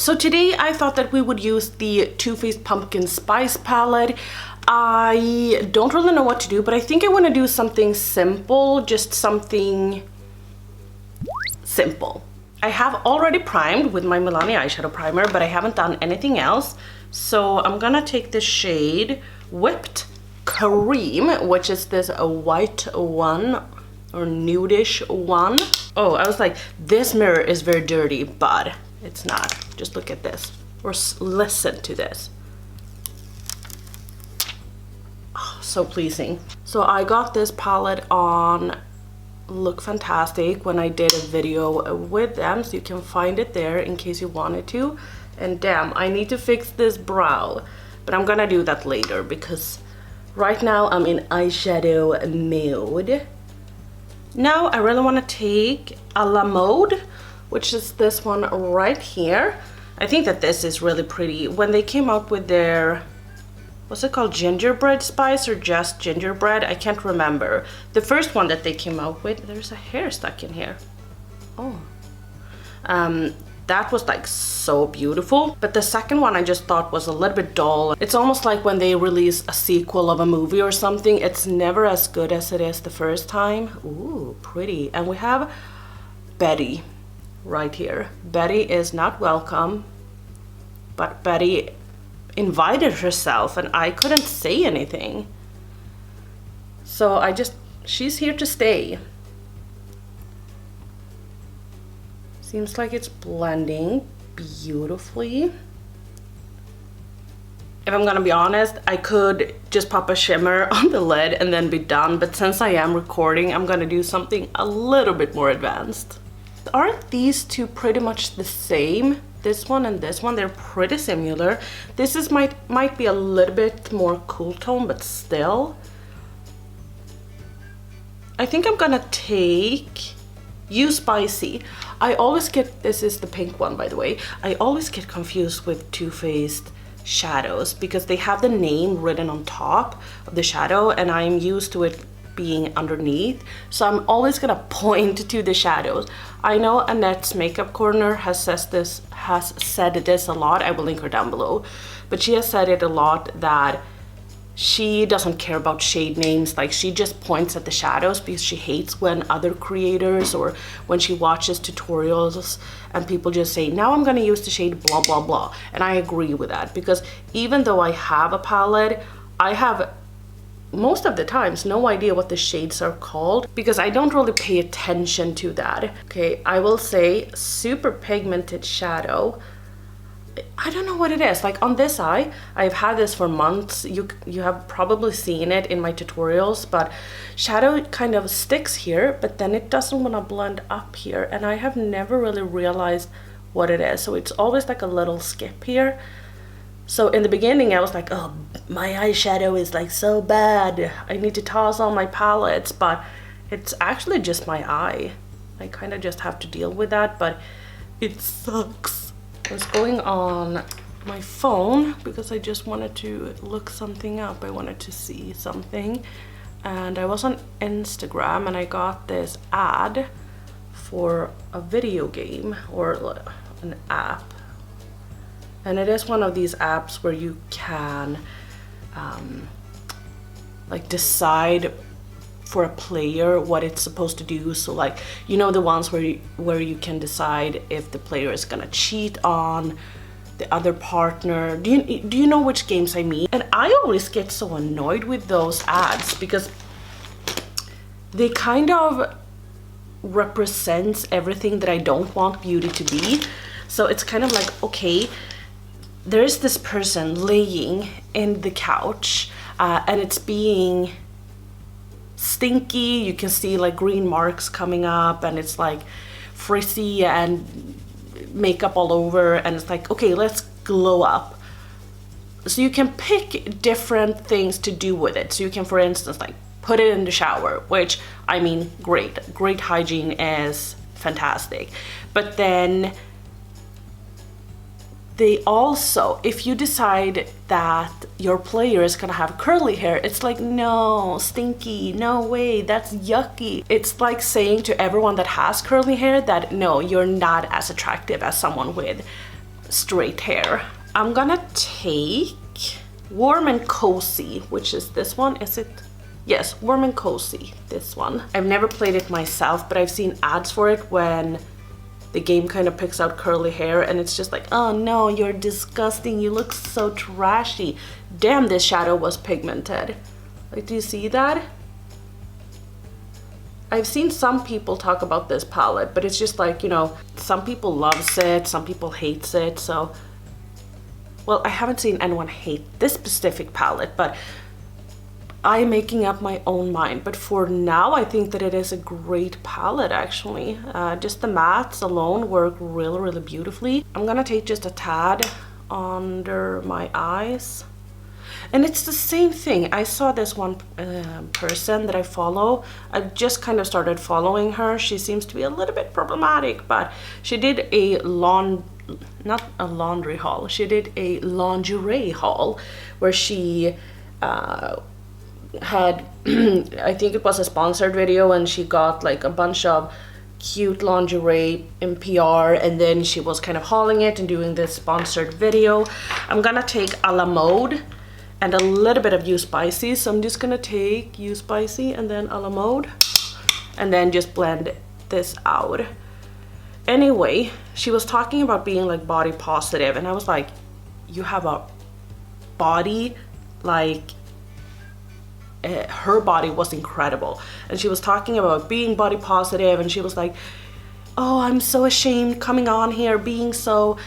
So today I thought that we would use the Too Faced Pumpkin Spice palette. I don't really know what to do, but I think I want to do something simple, just something simple. I have already primed with my Milani eyeshadow primer, but I haven't done anything else. So I'm gonna take the shade Whipped Cream, which is this white one or nudish one. Oh, I was like, this mirror is very dirty, but it's not. Just look at this or listen to this. Oh, so pleasing. So I got this palette on Look Fantastic when I did a video with them, so you can find it there in case you wanted to. And damn, I need to fix this brow, but I'm gonna do that later because right now I'm in eyeshadow mode. Now I really want to take a La Mode, which is this one right here. I think that this is really pretty. When they came out with their, what's it called, gingerbread spice or just gingerbread? I can't remember. The first one that they came out with, there's a hair stuck in here. Oh. That was like so beautiful. But the second one I just thought was a little bit dull. It's almost like when they release a sequel of a movie or something, it's never as good as it is the first time. Ooh, pretty. And we have Betty right here. Betty is not welcome, but Betty invited herself and I couldn't say anything. So she's here to stay. Seems like it's blending beautifully. If I'm gonna be honest, I could just pop a shimmer on the lid and then be done, but since I am recording, I'm gonna do something a little bit more advanced. Aren't these two pretty much the same? This one and this one, they're pretty similar. This is might be a little bit more cool tone, but still. I think I'm gonna take You Spicy. I always get, this is the pink one by the way, I always get confused with Too Faced shadows because they have the name written on top of the shadow and I'm used to it being underneath, so I'm always gonna point to the shadows. I know Annette's Makeup Corner has said this a lot. I will link her down below, but she has said it a lot that she doesn't care about shade names. Like, she just points at the shadows because she hates when other creators or when she watches tutorials and people just say, now I'm gonna use the shade blah blah blah. And I agree with that because even though I have a palette, I have most of the times no idea what the shades are called because I don't really pay attention to that. Okay, I will say super pigmented shadow. I don't know what it is. Like on this eye, I've had this for months. You have probably seen it in my tutorials, but shadow kind of sticks here, but then it doesn't want to blend up here. And I have never really realized what it is. So it's always like a little skip here. So in the beginning, I was like, oh, my eyeshadow is like so bad. I need to toss all my palettes, but it's actually just my eye. I kind of just have to deal with that, but it sucks. I was going on my phone because I just wanted to look something up. I wanted to see something. And I was on Instagram and I got this ad for a video game or an app. And it is one of these apps where you can like decide for a player what it's supposed to do. So like, you know, the ones where you can decide if the player is gonna cheat on the other partner. Do you know which games I mean? And I always get so annoyed with those ads because they kind of represents everything that I don't want beauty to be. So it's kind of like, okay, there's this person laying in the couch and it's being stinky. You can see like green marks coming up and it's like frizzy and makeup all over, and it's like, okay, let's glow up. So you can pick different things to do with it. So you can, for instance, like put it in the shower, which I mean, great hygiene is fantastic. But then they also, if you decide that your player is gonna have curly hair, it's like, no, stinky, no way, that's yucky. It's like saying to everyone that has curly hair that no, you're not as attractive as someone with straight hair. I'm gonna take Warm and Cozy, which is this one. Is it? Yes, Warm and Cozy, this one. I've never played it myself, but I've seen ads for it when the game kind of picks out curly hair, and it's just like, oh no, you're disgusting, you look so trashy. Damn, this shadow was pigmented. Like, do you see that? I've seen some people talk about this palette, but it's just like, you know, some people loves it, some people hates it, so... Well, I haven't seen anyone hate this specific palette, but I'm making up my own mind. But for now, I think that it is a great palette, actually. Just the mattes alone work really, really beautifully. I'm gonna take just a tad under my eyes. And it's the same thing. I saw this one person that I follow. I've just kind of started following her. She seems to be a little bit problematic, but she did a not a laundry haul. She did a lingerie haul where she had, I think it was a sponsored video, and she got like a bunch of cute lingerie in PR, and then she was kind of hauling it and doing this sponsored video. I'm gonna take a la mode and a little bit of You Spicy, so I'm just gonna take You Spicy and then a la mode, and then just blend this out. Anyway, she was talking about being like body positive, and I was like, you have a body like... her body was incredible, and she was talking about being body positive, and she was like, oh, I'm so ashamed coming on here being so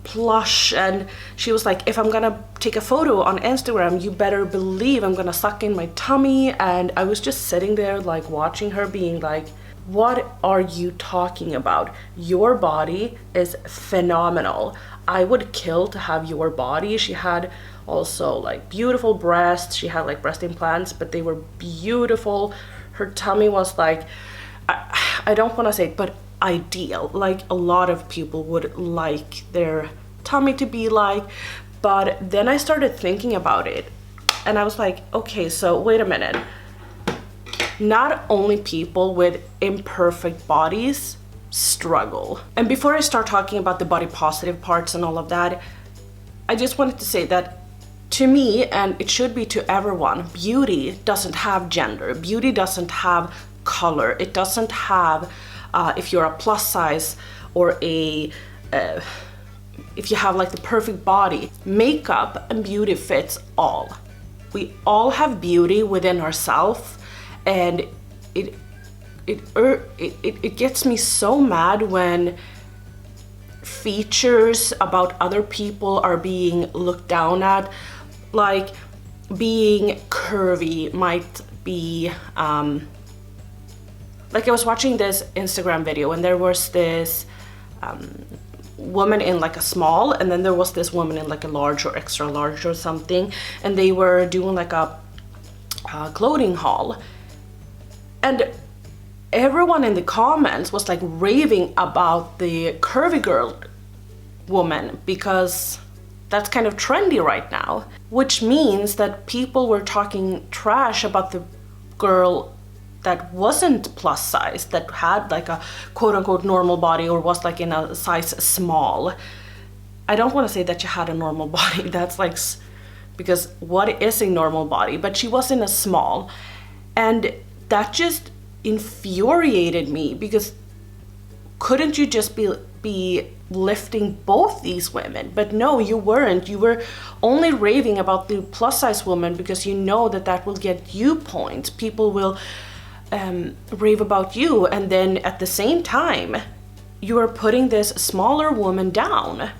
plush, and she was like, if I'm gonna take a photo on Instagram, you better believe I'm gonna suck in my tummy. And I was just sitting there like watching her being like, what are you talking about? Your body is phenomenal. I would kill to have your body. She had also like beautiful breasts. She had like breast implants, but they were beautiful. Her tummy was like, I don't want to say it, but ideal. Like a lot of people would like their tummy to be like. But then I started thinking about it, and I was like, okay, so wait a minute. Not only people with imperfect bodies struggle. And before I start talking about the body positive parts and all of that, I just wanted to say that to me, and it should be to everyone, beauty doesn't have gender. Beauty doesn't have color. It doesn't have if you're a plus size or a if you have like the perfect body. Makeup and beauty fits all. We all have beauty within ourselves, and it gets me so mad when features about other people are being looked down at. Like being curvy might be like I was watching this Instagram video, and there was this woman in like a small, and then there was this woman in like a large or extra large or something, and they were doing like a clothing haul, and everyone in the comments was like raving about the curvy girl woman because that's kind of trendy right now, which means that people were talking trash about the girl that wasn't plus size, that had like a quote-unquote normal body or was like in a size small. I don't want to say that she had a normal body, that's like, because what is a normal body? But she was in a small, and that just infuriated me, because couldn't you just be lifting both these women? But no, you weren't. You were only raving about the plus size woman because you know that that will get you points. People will rave about you, and then at the same time you are putting this smaller woman down.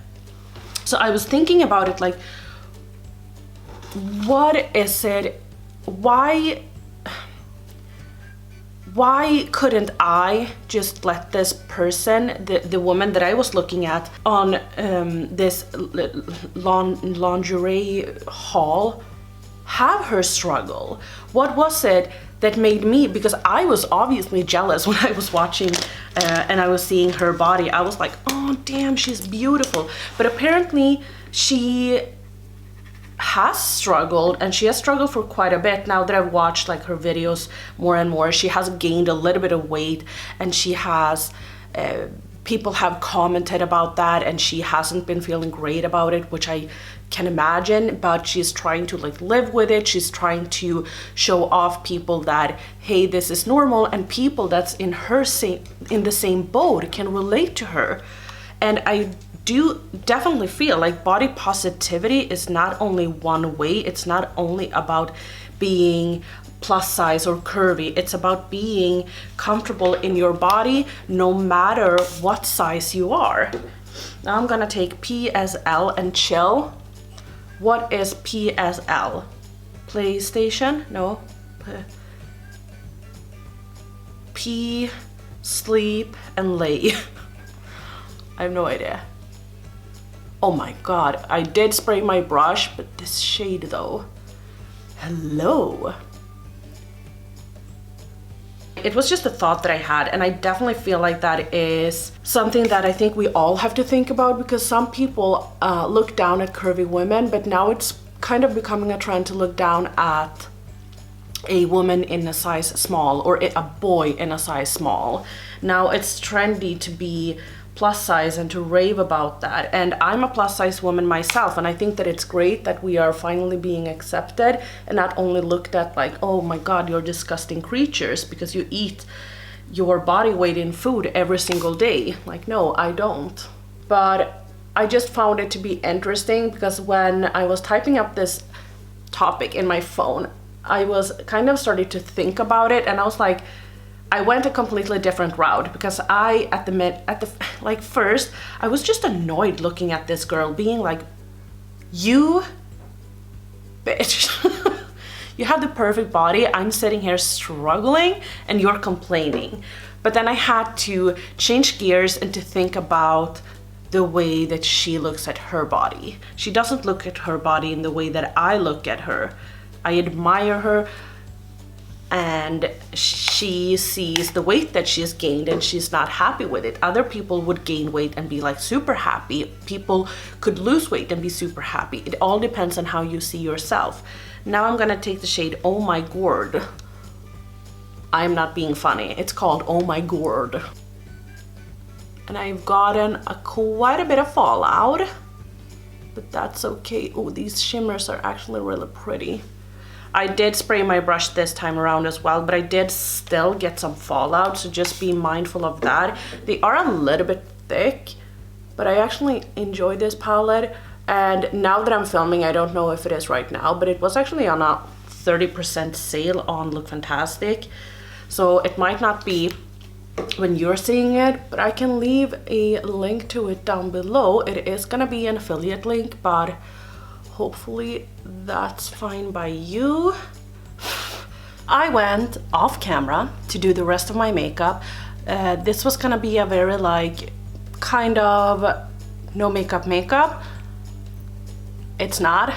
So I was thinking about it, like, what is it? Why couldn't I just let this person, the woman that I was looking at on this lingerie haul, have her struggle? What was it that made me, because I was obviously jealous when I was watching and I was seeing her body. I was like, oh damn, she's beautiful. But apparently she has struggled, and she has struggled for quite a bit. Now that I've watched like her videos more and more, she has gained a little bit of weight, and she has people have commented about that, and she hasn't been feeling great about it, which I can imagine, but she's trying to like live with it. She's trying to show off people that, hey, this is normal, and people that's in the same boat can relate to her. And I do definitely feel like body positivity is not only one way. It's not only about being plus size or curvy. It's about being comfortable in your body no matter what size you are. Now I'm gonna take PSL and chill. What is PSL? PlayStation? No. P, sleep, and lay. I have no idea. Oh my god, I did spray my brush, but this shade though. Hello. It was just a thought that I had, and I definitely feel like that is something that I think we all have to think about, because some people look down at curvy women, but now it's kind of becoming a trend to look down at a woman in a size small, or a boy in a size small. Now it's trendy to be plus size and to rave about that, and I'm a plus size woman myself, and I think that it's great that we are finally being accepted and not only looked at like, oh my god, you're disgusting creatures because you eat your body weight in food every single day. Like, no, I don't. But I just found it to be interesting, because when I was typing up this topic in my phone, I was kind of starting to think about it, and I was like, I went a completely different route, because first I was just annoyed looking at this girl being like, you bitch, you have the perfect body, I'm sitting here struggling and you're complaining. But then I had to change gears and to think about the way that she looks at her body. She doesn't look at her body in the way that I look at her. I admire her, and she sees the weight that she's gained and she's not happy with it. Other people would gain weight and be like super happy. People could lose weight and be super happy. It all depends on how you see yourself. Now I'm gonna take the shade Oh My Gourd. I'm not being funny. It's called Oh My Gourd. And I've gotten quite a bit of fallout, but that's okay. Oh, these shimmers are actually really pretty. I did spray my brush this time around as well, but I did still get some fallout, so just be mindful of that. They are a little bit thick, but I actually enjoy this palette. And now that I'm filming, I don't know if it is right now, but it was actually on a 30% sale on Look Fantastic. So it might not be when you're seeing it, but I can leave a link to it down below. It is gonna be an affiliate link, but hopefully that's fine by you. I went off camera to do the rest of my makeup. This was gonna be a very like kind of no makeup. It's not.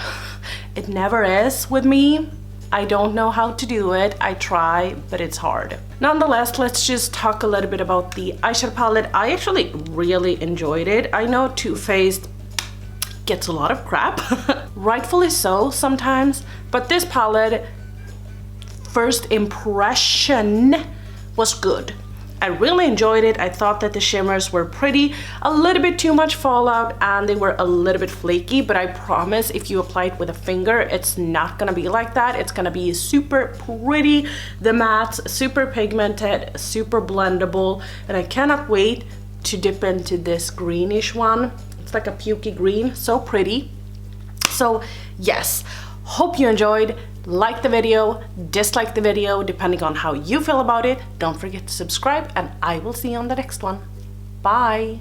It never is with me. I don't know how to do it. I try, but it's hard. Nonetheless, let's just talk a little bit about the eyeshadow palette. I actually really enjoyed it. I know Too Faced gets a lot of crap, rightfully so sometimes, but this palette, first impression, was good. I really enjoyed it. I thought that the shimmers were pretty, a little bit too much fallout, and they were a little bit flaky, but I promise if you apply it with a finger, it's not gonna be like that. It's gonna be super pretty. The mattes, super pigmented, super blendable, and I cannot wait to dip into this greenish one. It's like a pukey green, so pretty. So yes, hope you enjoyed. Like the video, dislike the video, depending on how you feel about it. Don't forget to subscribe, and I will see you on the next one. Bye!